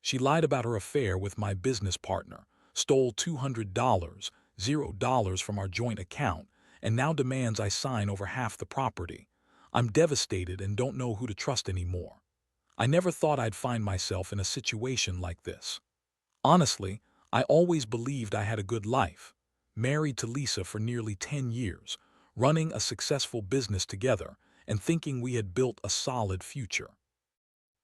She lied about her affair with my business partner, stole $200, $0 from our joint account, and now demands I sign over half the property. I'm devastated and don't know who to trust anymore. I never thought I'd find myself in a situation like this. Honestly, I always believed I had a good life, married to Lisa for nearly 10 years, running a successful business together, and thinking we had built a solid future.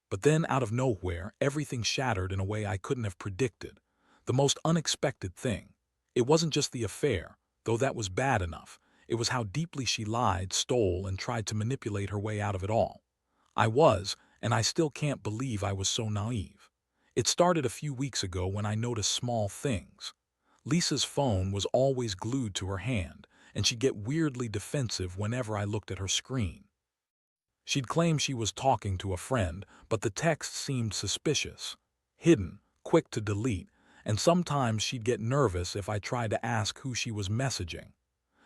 But then, out of nowhere, everything shattered in a way I couldn't have predicted. The most unexpected thing. It wasn't just the affair, though that was bad enough. It was how deeply she lied, stole, and tried to manipulate her way out of it all. And I still can't believe I was so naive. It started a few weeks ago when I noticed small things. Lisa's phone was always glued to her hand, and she'd get weirdly defensive whenever I looked at her screen. She'd claim she was talking to a friend, but the text seemed suspicious, hidden, quick to delete, and sometimes she'd get nervous if I tried to ask who she was messaging.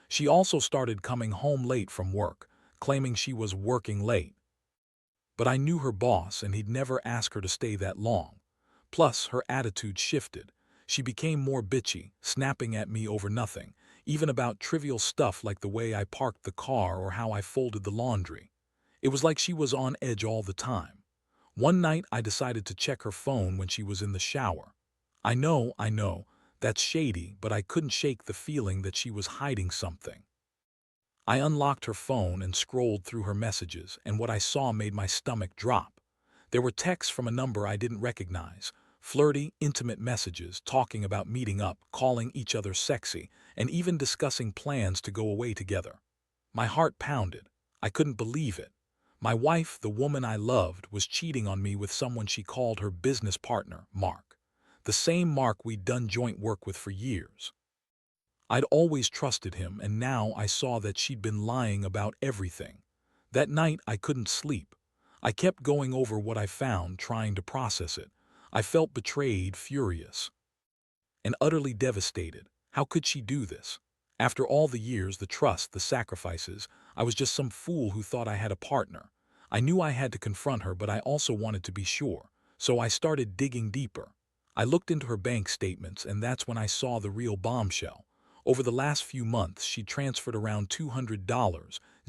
She also started coming home late from work, claiming she was working late. But I knew her boss and he'd never ask her to stay that long. Plus, her attitude shifted. She became more bitchy, snapping at me over nothing, even about trivial stuff like the way I parked the car or how I folded the laundry. It was like she was on edge all the time. One night I decided to check her phone when she was in the shower. I know, that's shady, but I couldn't shake the feeling that she was hiding something. I unlocked her phone and scrolled through her messages, and what I saw made my stomach drop. There were texts from a number I didn't recognize, flirty, intimate messages talking about meeting up, calling each other sexy, and even discussing plans to go away together. My heart pounded. I couldn't believe it. My wife, the woman I loved, was cheating on me with someone she called her business partner, Mark. The same Mark we'd done joint work with for years. I'd always trusted him, and now I saw that she'd been lying about everything. That night I couldn't sleep. I kept going over what I found, trying to process it. I felt betrayed, furious, and utterly devastated. How could she do this? After all the years, the trust, the sacrifices, I was just some fool who thought I had a partner. I knew I had to confront her, but I also wanted to be sure. So I started digging deeper. I looked into her bank statements, and that's when I saw the real bombshell. Over the last few months, she'd transferred around $200,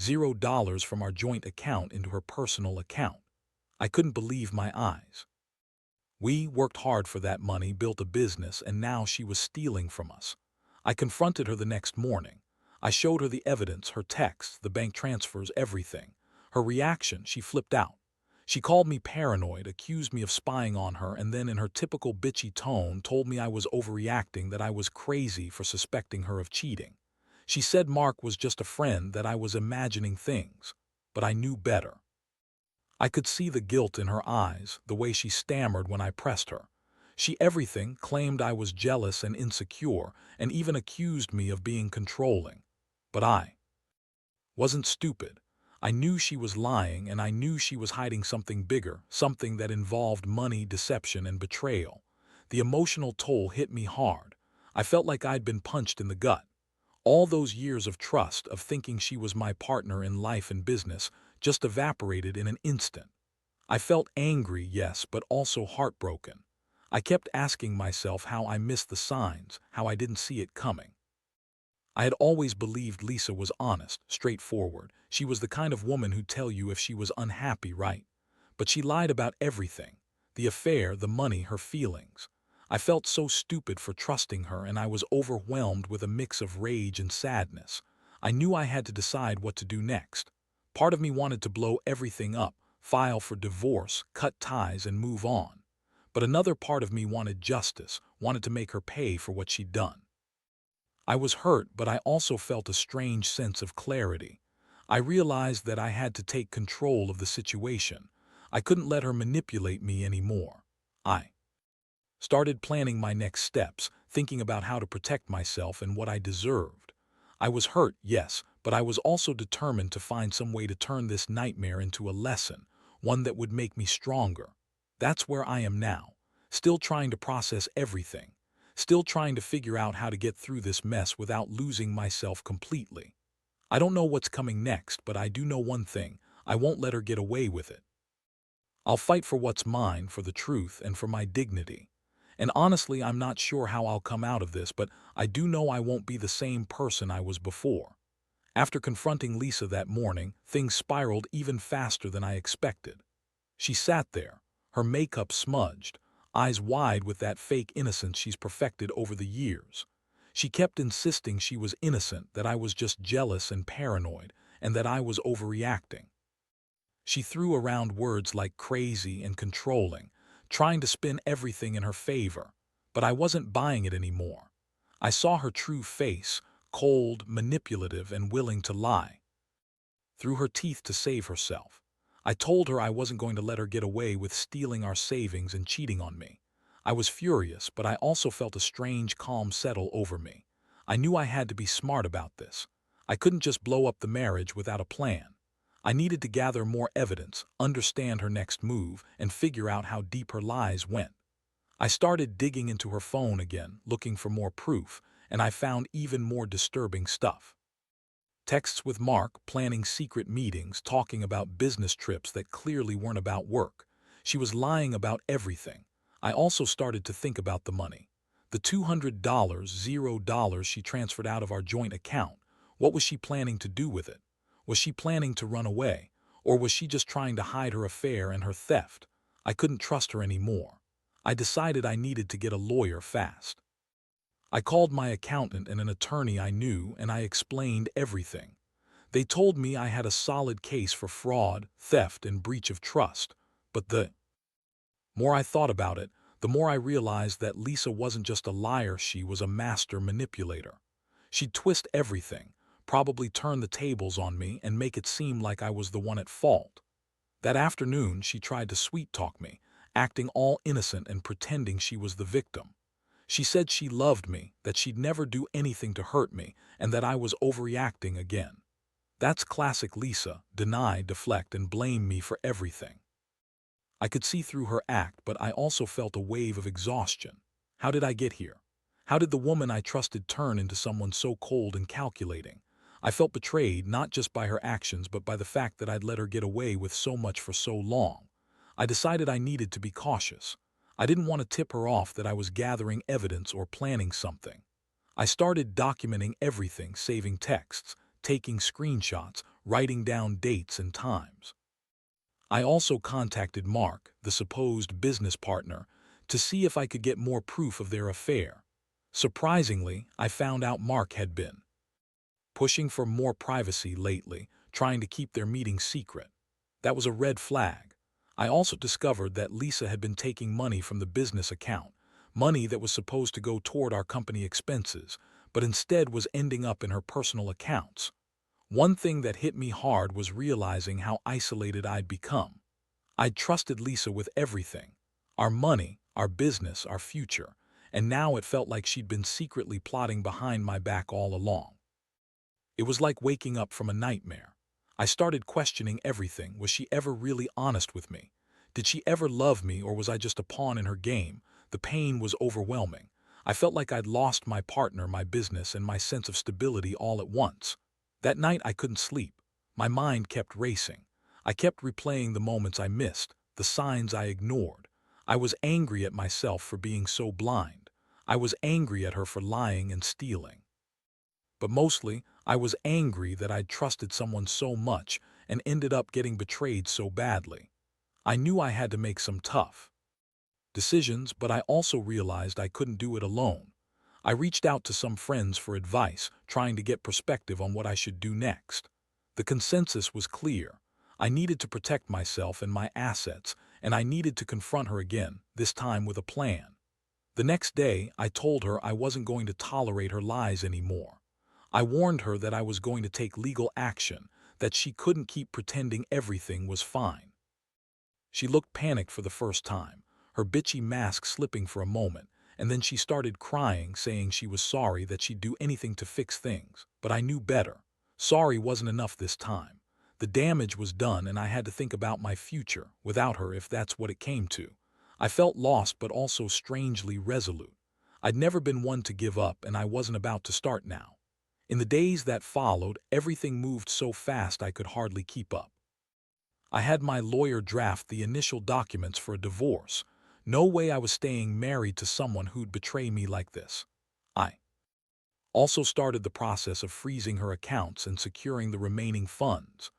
$0 from our joint account into her personal account. I couldn't believe my eyes. We worked hard for that money, built a business, and now she was stealing from us. I confronted her the next morning. I showed her the evidence, her texts, the bank transfers, everything. Her reaction, she flipped out. She called me paranoid, accused me of spying on her, and then in her typical bitchy tone told me I was overreacting, that I was crazy for suspecting her of cheating. She said Mark was just a friend, that I was imagining things. But I knew better. I could see the guilt in her eyes, the way she stammered when I pressed her. She everything claimed I was jealous and insecure, and even accused me of being controlling. But I wasn't stupid. I knew she was lying, and I knew she was hiding something bigger, something that involved money, deception, and betrayal. The emotional toll hit me hard. I felt like I'd been punched in the gut. All those years of trust, of thinking she was my partner in life and business, just evaporated in an instant. I felt angry, yes, but also heartbroken. I kept asking myself how I missed the signs, how I didn't see it coming. I had always believed Lisa was honest, straightforward. She was the kind of woman who'd tell you if she was unhappy, right? But she lied about everything. The affair, the money, her feelings. I felt so stupid for trusting her, and I was overwhelmed with a mix of rage and sadness. I knew I had to decide what to do next. Part of me wanted to blow everything up, file for divorce, cut ties, and move on. But another part of me wanted justice, wanted to make her pay for what she'd done. I was hurt, but I also felt a strange sense of clarity. I realized that I had to take control of the situation. I couldn't let her manipulate me anymore. I started planning my next steps, thinking about how to protect myself and what I deserved. I was hurt, yes, but I was also determined to find some way to turn this nightmare into a lesson, one that would make me stronger. That's where I am now, still trying to process everything, still trying to figure out how to get through this mess without losing myself completely. I don't know what's coming next, but I do know one thing: I won't let her get away with it. I'll fight for what's mine, for the truth, and for my dignity. And honestly, I'm not sure how I'll come out of this, but I do know I won't be the same person I was before. After confronting Lisa that morning, things spiraled even faster than I expected. She sat there, her makeup smudged, eyes wide with that fake innocence she's perfected over the years. She kept insisting she was innocent, that I was just jealous and paranoid, and that I was overreacting. She threw around words like crazy and controlling, trying to spin everything in her favor, but I wasn't buying it anymore. I saw her true face, cold, manipulative, and willing to lie. Through her teeth to save herself. I told her I wasn't going to let her get away with stealing our savings and cheating on me. I was furious, but I also felt a strange calm settle over me. I knew I had to be smart about this. I couldn't just blow up the marriage without a plan. I needed to gather more evidence, understand her next move, and figure out how deep her lies went. I started digging into her phone again, looking for more proof, and I found even more disturbing stuff. Texts with Mark, planning secret meetings, talking about business trips that clearly weren't about work. She was lying about everything. I also started to think about the money. The $200, $0 she transferred out of our joint account. What was she planning to do with it? Was she planning to run away? Or was she just trying to hide her affair and her theft? I couldn't trust her anymore. I decided I needed to get a lawyer fast. I called my accountant and an attorney I knew, and I explained everything. They told me I had a solid case for fraud, theft, and breach of trust, but the more I thought about it, the more I realized that Lisa wasn't just a liar, she was a master manipulator. She'd twist everything, probably turn the tables on me and make it seem like I was the one at fault. That afternoon, she tried to sweet-talk me, acting all innocent and pretending she was the victim. She said she loved me, that she'd never do anything to hurt me, and that I was overreacting again. That's classic Lisa, deny, deflect, and blame me for everything. I could see through her act, but I also felt a wave of exhaustion. How did I get here? How did the woman I trusted turn into someone so cold and calculating? I felt betrayed not just by her actions but by the fact that I'd let her get away with so much for so long. I decided I needed to be cautious. I didn't want to tip her off that I was gathering evidence or planning something. I started documenting everything, saving texts, taking screenshots, writing down dates and times. I also contacted Mark, the supposed business partner, to see if I could get more proof of their affair. Surprisingly, I found out Mark had been pushing for more privacy lately, trying to keep their meeting secret. That was a red flag. I also discovered that Lisa had been taking money from the business account, money that was supposed to go toward our company expenses, but instead was ending up in her personal accounts. One thing that hit me hard was realizing how isolated I'd become. I'd trusted Lisa with everything, our money, our business, our future, and now it felt like she'd been secretly plotting behind my back all along. It was like waking up from a nightmare. I started questioning everything. Was she ever really honest with me? Did she ever love me, or was I just a pawn in her game? The pain was overwhelming. I felt like I'd lost my partner, my business, and my sense of stability all at once. That night I couldn't sleep. My mind kept racing. I kept replaying the moments I missed, the signs I ignored. I was angry at myself for being so blind. I was angry at her for lying and stealing. But mostly, I was angry that I'd trusted someone so much and ended up getting betrayed so badly. I knew I had to make some tough decisions, but I also realized I couldn't do it alone. I reached out to some friends for advice, trying to get perspective on what I should do next. The consensus was clear. I needed to protect myself and my assets, and I needed to confront her again, this time with a plan. The next day, I told her I wasn't going to tolerate her lies anymore. I warned her that I was going to take legal action, that she couldn't keep pretending everything was fine. She looked panicked for the first time, her bitchy mask slipping for a moment, and then she started crying, saying she was sorry, that she'd do anything to fix things. But I knew better. Sorry wasn't enough this time. The damage was done, and I had to think about my future, without her, if that's what it came to. I felt lost but also strangely resolute. I'd never been one to give up, and I wasn't about to start now. In the days that followed, everything moved so fast I could hardly keep up. I had my lawyer draft the initial documents for a divorce. No way I was staying married to someone who'd betray me like this. I also started the process of freezing her accounts and securing the remaining funds.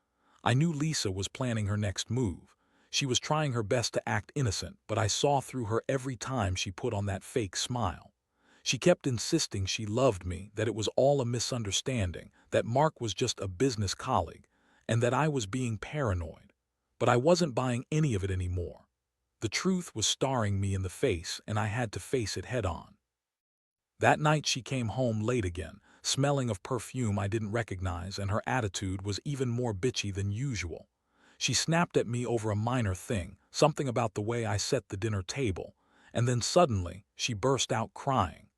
I knew Lisa was planning her next move. She was trying her best to act innocent, but I saw through her every time she put on that fake smile. She kept insisting she loved me, that it was all a misunderstanding, that Mark was just a business colleague, and that I was being paranoid. But I wasn't buying any of it anymore. The truth was staring me in the face, and I had to face it head on. That night she came home late again, smelling of perfume I didn't recognize, and her attitude was even more bitchy than usual. She snapped at me over a minor thing, something about the way I set the dinner table, and then suddenly she burst out crying.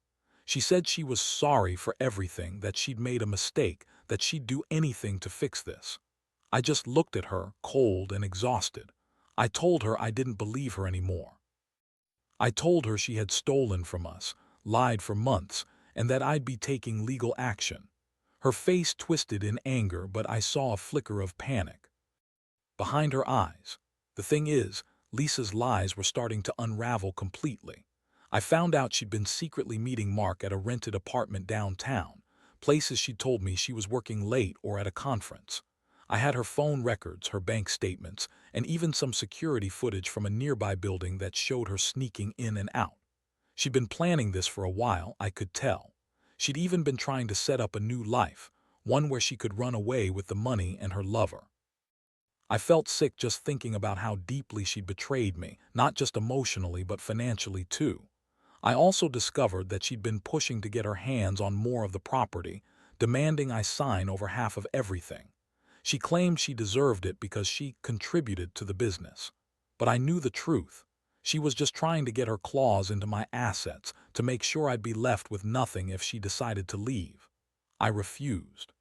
She said she was sorry for everything, that she'd made a mistake, that she'd do anything to fix this. I just looked at her, cold and exhausted. I told her I didn't believe her anymore. I told her she had stolen from us, lied for months, and that I'd be taking legal action. Her face twisted in anger, but I saw a flicker of panic behind her eyes. The thing is, Lisa's lies were starting to unravel completely. I found out she'd been secretly meeting Mark at a rented apartment downtown, places she told me she was working late or at a conference. I had her phone records, her bank statements, and even some security footage from a nearby building that showed her sneaking in and out. She'd been planning this for a while, I could tell. She'd even been trying to set up a new life, one where she could run away with the money and her lover. I felt sick just thinking about how deeply she'd betrayed me, not just emotionally but financially too. I also discovered that she'd been pushing to get her hands on more of the property, demanding I sign over half of everything. She claimed she deserved it because she contributed to the business. But I knew the truth. She was just trying to get her claws into my assets to make sure I'd be left with nothing if she decided to leave. I refused.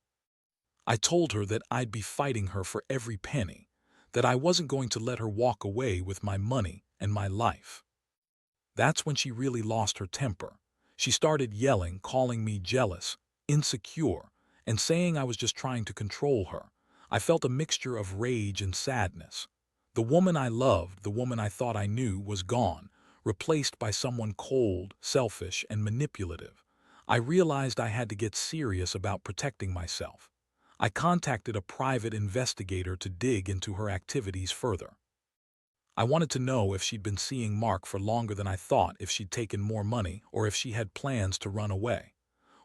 I told her that I'd be fighting her for every penny, that I wasn't going to let her walk away with my money and my life. That's when she really lost her temper. She started yelling, calling me jealous, insecure, and saying I was just trying to control her. I felt a mixture of rage and sadness. The woman I loved, the woman I thought I knew, was gone, replaced by someone cold, selfish, and manipulative. I realized I had to get serious about protecting myself. I contacted a private investigator to dig into her activities further. I wanted to know if she'd been seeing Mark for longer than I thought, if she'd taken more money, or if she had plans to run away.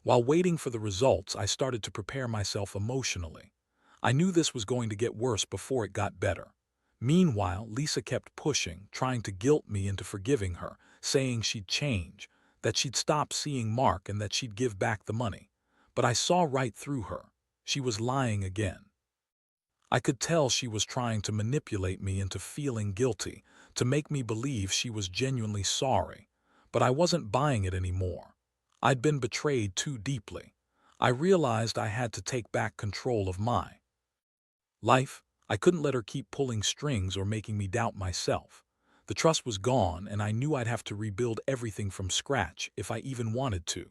While waiting for the results, I started to prepare myself emotionally. I knew this was going to get worse before it got better. Meanwhile, Lisa kept pushing, trying to guilt me into forgiving her, saying she'd change, that she'd stop seeing Mark and that she'd give back the money. But I saw right through her. She was lying again. I could tell she was trying to manipulate me into feeling guilty, to make me believe she was genuinely sorry. But I wasn't buying it anymore. I'd been betrayed too deeply. I realized I had to take back control of my life. I couldn't let her keep pulling strings or making me doubt myself. The trust was gone, and I knew I'd have to rebuild everything from scratch if I even wanted to.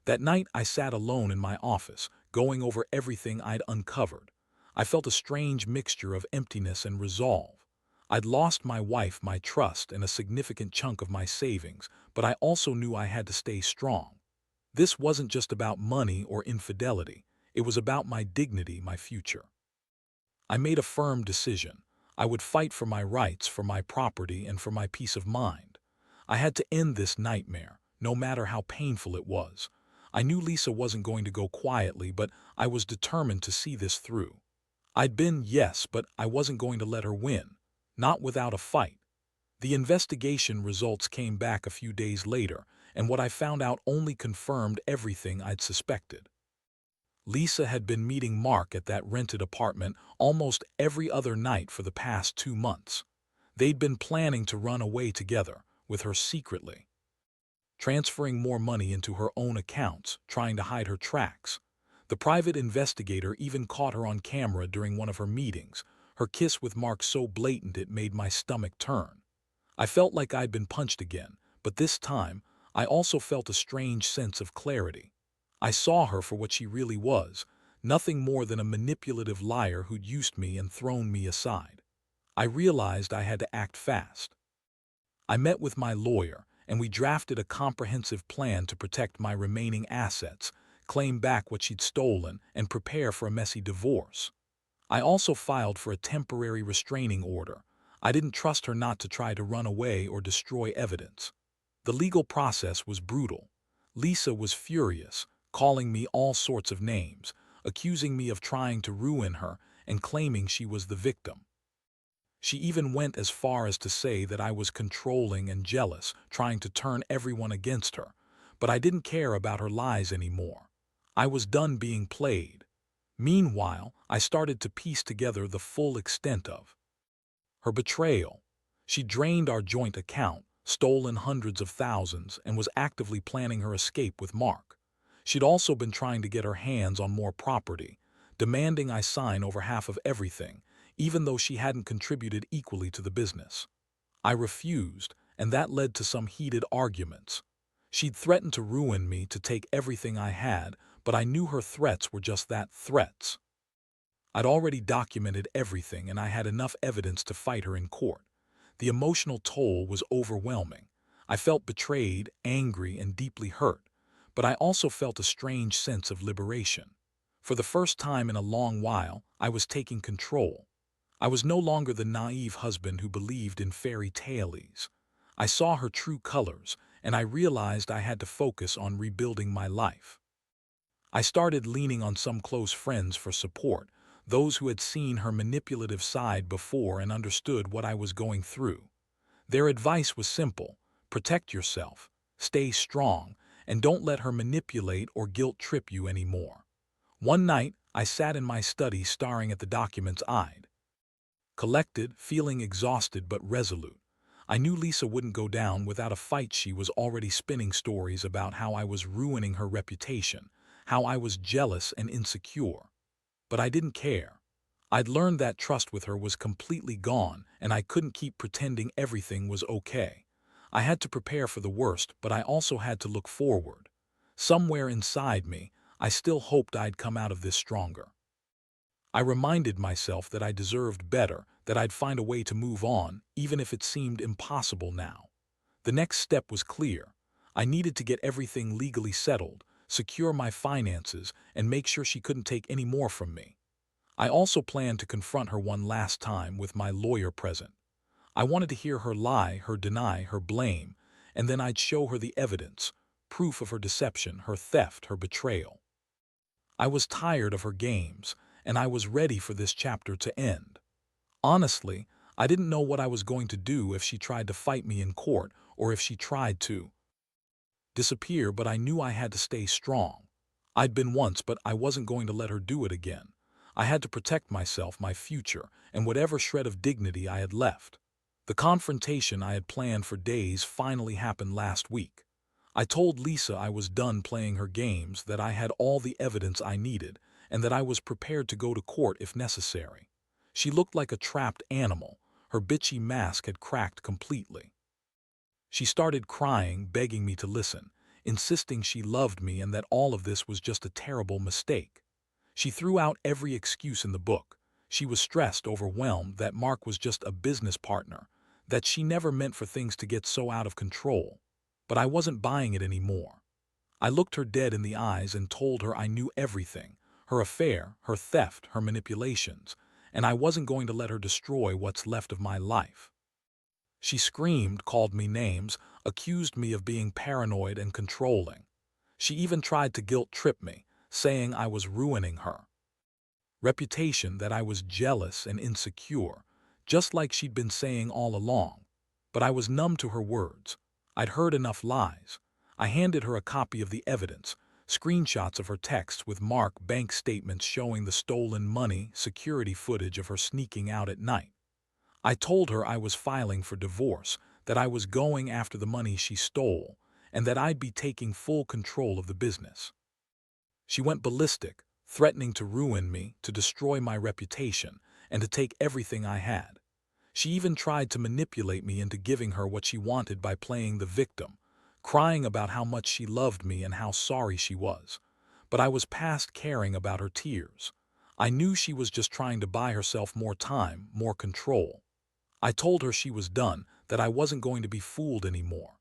That night I sat alone in my office, going over everything I'd uncovered. I felt a strange mixture of emptiness and resolve. I'd lost my wife, my trust, and a significant chunk of my savings, but I also knew I had to stay strong. This wasn't just about money or infidelity. It was about my dignity, my future. I made a firm decision. I would fight for my rights, for my property, and for my peace of mind. I had to end this nightmare, no matter how painful it was. I knew Lisa wasn't going to go quietly, but I was determined to see this through. I'd been, yes, but I wasn't going to let her win. Not without a fight. The investigation results came back a few days later, and what I found out only confirmed everything I'd suspected. Lisa had been meeting Mark at that rented apartment almost every other night for the past 2 months. They'd been planning to run away together, with her secretly transferring more money into her own accounts, trying to hide her tracks. The private investigator even caught her on camera during one of her meetings, her kiss with Mark so blatant it made my stomach turn. I felt like I'd been punched again, but this time, I also felt a strange sense of clarity. I saw her for what she really was, nothing more than a manipulative liar who'd used me and thrown me aside. I realized I had to act fast. I met with my lawyer, and we drafted a comprehensive plan to protect my remaining assets, claim back what she'd stolen, and prepare for a messy divorce. I also filed for a temporary restraining order. I didn't trust her not to try to run away or destroy evidence. The legal process was brutal. Lisa was furious, calling me all sorts of names, accusing me of trying to ruin her and claiming she was the victim. She even went as far as to say that I was controlling and jealous, trying to turn everyone against her. But I didn't care about her lies anymore. I was done being played. Meanwhile, I started to piece together the full extent of her betrayal. She drained our joint account, stolen hundreds of thousands, and was actively planning her escape with Mark. She'd also been trying to get her hands on more property, demanding I sign over half of everything, even though she hadn't contributed equally to the business. I refused, and that led to some heated arguments. She'd threatened to ruin me, to take everything I had, but I knew her threats were just that, threats. I'd already documented everything, and I had enough evidence to fight her in court. The emotional toll was overwhelming. I felt betrayed, angry, and deeply hurt, but I also felt a strange sense of liberation. For the first time in a long while, I was taking control. I was no longer the naive husband who believed in fairy tales. I saw her true colors, and I realized I had to focus on rebuilding my life. I started leaning on some close friends for support, those who had seen her manipulative side before and understood what I was going through. Their advice was simple: protect yourself, stay strong, and don't let her manipulate or guilt trip you anymore. One night, I sat in my study staring at the documents I'd collected, feeling exhausted but resolute. I knew Lisa wouldn't go down without a fight. She was already spinning stories about how I was ruining her reputation, how I was jealous and insecure. But I didn't care. I'd learned that trust with her was completely gone, and I couldn't keep pretending everything was okay. I had to prepare for the worst, but I also had to look forward. Somewhere inside me, I still hoped I'd come out of this stronger. I reminded myself that I deserved better, that I'd find a way to move on, even if it seemed impossible now. The next step was clear. I needed to get everything legally settled, secure my finances, and make sure she couldn't take any more from me. I also planned to confront her one last time with my lawyer present. I wanted to hear her lie, her deny, her blame, and then I'd show her the evidence, proof of her deception, her theft, her betrayal. I was tired of her games, and I was ready for this chapter to end. Honestly, I didn't know what I was going to do if she tried to fight me in court or if she tried to disappear, but I knew I had to stay strong. I'd been once, but I wasn't going to let her do it again. I had to protect myself, my future, and whatever shred of dignity I had left. The confrontation I had planned for days finally happened last week. I told Lisa I was done playing her games, that I had all the evidence I needed, and that I was prepared to go to court if necessary. She looked like a trapped animal. Her bitchy mask had cracked completely. She started crying, begging me to listen, insisting she loved me and that all of this was just a terrible mistake. She threw out every excuse in the book. She was stressed, overwhelmed, that Mark was just a business partner, that she never meant for things to get so out of control. But I wasn't buying it anymore. I looked her dead in the eyes and told her I knew everything, her affair, her theft, her manipulations, and I wasn't going to let her destroy what's left of my life. She screamed, called me names, accused me of being paranoid and controlling. She even tried to guilt trip me, saying I was ruining her reputation, that I was jealous and insecure, just like she'd been saying all along. But I was numb to her words. I'd heard enough lies. I handed her a copy of the evidence, screenshots of her texts with Mark, bank statements showing the stolen money, security footage of her sneaking out at night. I told her I was filing for divorce, that I was going after the money she stole, and that I'd be taking full control of the business. She went ballistic, threatening to ruin me, to destroy my reputation, and to take everything I had. She even tried to manipulate me into giving her what she wanted by playing the victim, crying about how much she loved me and how sorry she was. But I was past caring about her tears. I knew she was just trying to buy herself more time, more control. I told her she was done, that I wasn't going to be fooled anymore.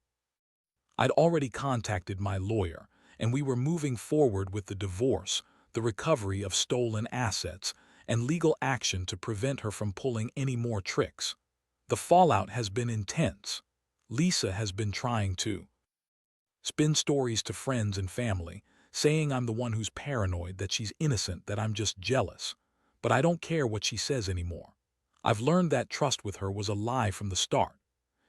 I'd already contacted my lawyer, and we were moving forward with the divorce, the recovery of stolen assets, and legal action to prevent her from pulling any more tricks. The fallout has been intense. Lisa has been trying to spin stories to friends and family, saying I'm the one who's paranoid, that she's innocent, that I'm just jealous. But I don't care what she says anymore. I've learned that trust with her was a lie from the start.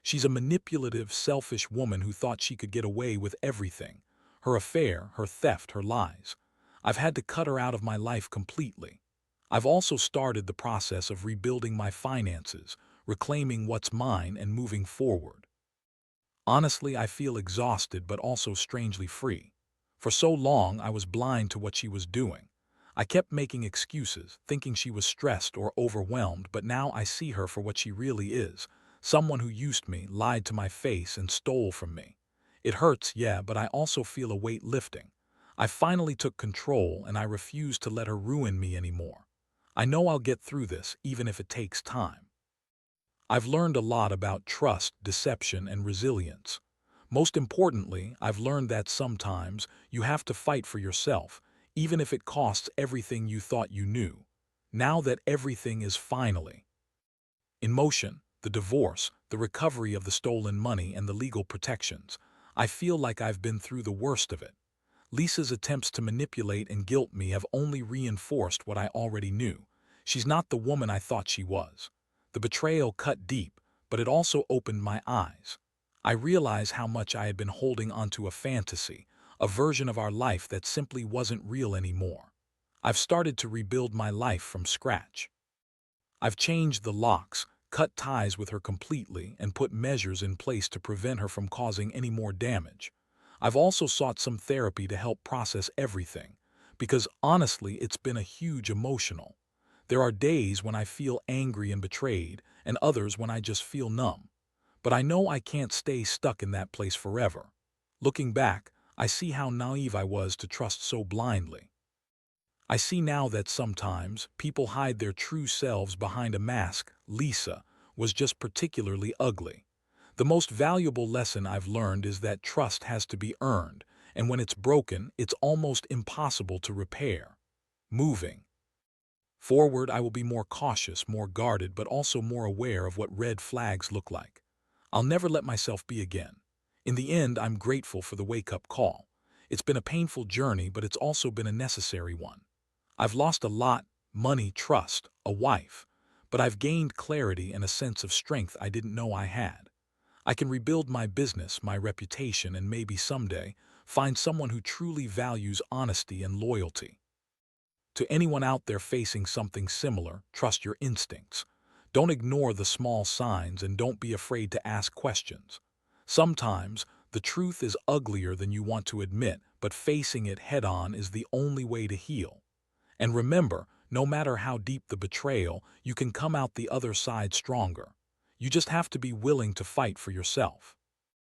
She's a manipulative, selfish woman who thought she could get away with everything. Her affair, her theft, her lies. I've had to cut her out of my life completely. I've also started the process of rebuilding my finances, reclaiming what's mine, and moving forward. Honestly, I feel exhausted but also strangely free. For so long, I was blind to what she was doing. I kept making excuses, thinking she was stressed or overwhelmed, but now I see her for what she really is. Someone who used me, lied to my face, and stole from me. It hurts, yeah, but I also feel a weight lifting. I finally took control, and I refuse to let her ruin me anymore. I know I'll get through this, even if it takes time. I've learned a lot about trust, deception, and resilience. Most importantly, I've learned that sometimes you have to fight for yourself, even if it costs everything you thought you knew. Now that everything is finally in motion, the divorce, the recovery of the stolen money, and the legal protections, I feel like I've been through the worst of it. Lisa's attempts to manipulate and guilt me have only reinforced what I already knew. She's not the woman I thought she was. The betrayal cut deep, but it also opened my eyes. I realized how much I had been holding onto a fantasy, a version of our life that simply wasn't real anymore. I've started to rebuild my life from scratch. I've changed the locks, cut ties with her completely, and put measures in place to prevent her from causing any more damage. I've also sought some therapy to help process everything, because honestly, it's been a huge emotional. There are days when I feel angry and betrayed, and others when I just feel numb. But I know I can't stay stuck in that place forever. Looking back, I see how naive I was to trust so blindly. I see now that sometimes people hide their true selves behind a mask. Lisa was just particularly ugly. The most valuable lesson I've learned is that trust has to be earned, and when it's broken, it's almost impossible to repair. Moving forward, I will be more cautious, more guarded, but also more aware of what red flags look like. I'll never let myself be again. In the end, I'm grateful for the wake-up call. It's been a painful journey, but it's also been a necessary one. I've lost a lot: money, trust, a wife. But I've gained clarity and a sense of strength I didn't know I had. I can rebuild my business, my reputation, and maybe someday find someone who truly values honesty and loyalty. To anyone out there facing something similar, trust your instincts. Don't ignore the small signs, and don't be afraid to ask questions. Sometimes, the truth is uglier than you want to admit, but facing it head-on is the only way to heal. And remember, no matter how deep the betrayal, you can come out the other side stronger. You just have to be willing to fight for yourself.